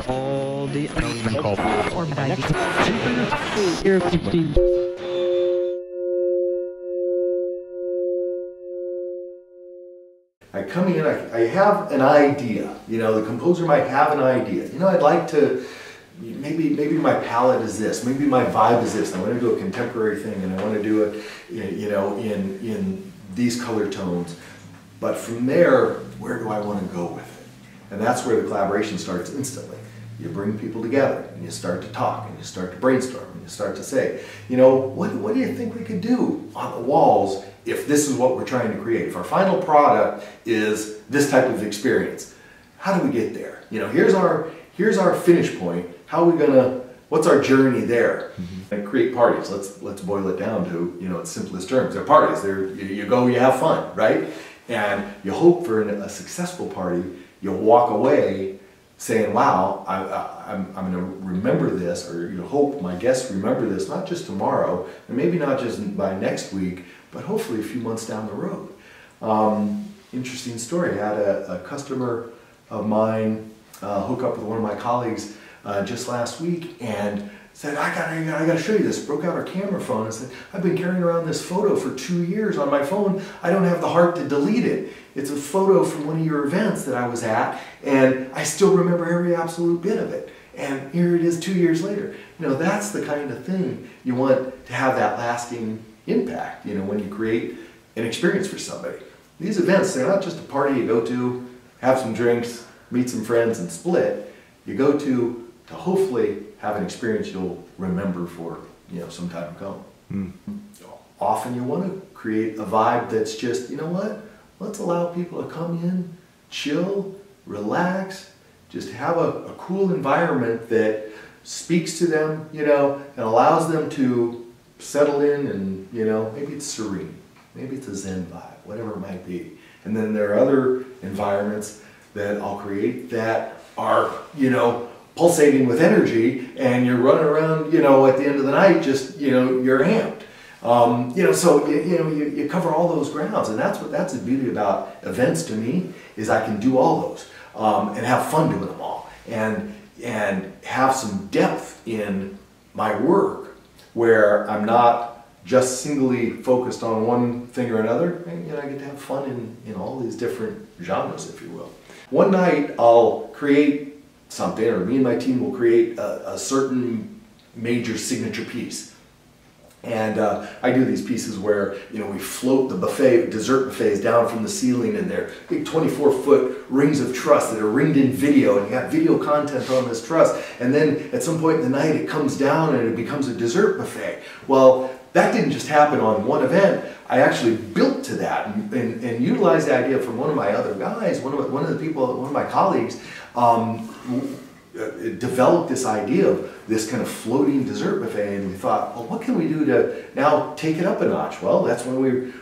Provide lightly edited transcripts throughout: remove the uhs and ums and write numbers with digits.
all the I come in, I have an idea. You know, the composer might have an idea. You know, I'd like to, maybe my palette is this, maybe my vibe is this. I want to do a contemporary thing and I want to do it, you know, in these color tones. But from there, where do I want to go with it? And that's where the collaboration starts instantly. You bring people together and you start to talk and you start to brainstorm and you start to say, you know, what do you think we could do on the walls if this is what we're trying to create? If our final product is this type of experience, how do we get there? You know, here's our finish point. How are we gonna, what's our journey there? And create parties. Let's boil it down to, you know, its simplest terms. They're parties. You go, you have fun, right? And you hope for a successful party. You'll walk away saying, wow, I'm going to remember this, or you hope my guests remember this, not just tomorrow, and maybe not just by next week, but hopefully a few months down the road. Interesting story. I had a customer of mine hook up with one of my colleagues just last week and said, I gotta show you this. Broke out her camera phone and said, I've been carrying around this photo for 2 years on my phone. I don't have the heart to delete it. It's a photo from one of your events that I was at, and I still remember every absolute bit of it. And here it is 2 years later. You know, that's the kind of thing you want to have that lasting impact, you know, when you create an experience for somebody. These events, they're not just a party you go to, have some drinks, meet some friends and split. You go to hopefully have an experience you'll remember for, you know, some time to come. Often you want to create a vibe that's just, you know what, let's allow people to come in, chill, relax, just have a cool environment that speaks to them, you know, and allows them to settle in and, you know, maybe it's serene, maybe it's a Zen vibe, whatever it might be. And then there are other environments that I'll create that are, you know, pulsating with energy, and you're running around, you know, at the end of the night, just, you know, you're amped. You know, so, you cover all those grounds, and that's the beauty about events to me, is I can do all those, and have fun doing them all, and have some depth in my work, where I'm not just singly focused on one thing or another, and, you know, I get to have fun in all these different genres, if you will. One night I'll create something, or me and my team will create a certain major signature piece. And I do these pieces where, you know, we float the buffet, dessert buffets down from the ceiling, and they're big 24-foot rings of truss that are ringed in video, and you got video content on this truss. And then at some point in the night it comes down and it becomes a dessert buffet. Well, that didn't just happen on one event. I actually built to that and utilized the idea from one of my other guys, one of the people, one of my colleagues, developed this idea of this kind of floating dessert buffet, and we thought, well, what can we do to now take it up a notch? Well, that's when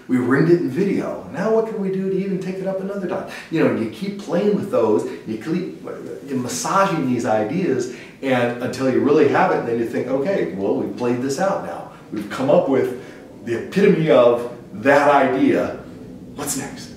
we ringed it in video. Now what can we do to even take it up another notch? You know, you keep playing with those, you're massaging these ideas, and until you really have it, and then you think, okay, well, we've played this out now. We've come up with the epitome of that idea. What's next?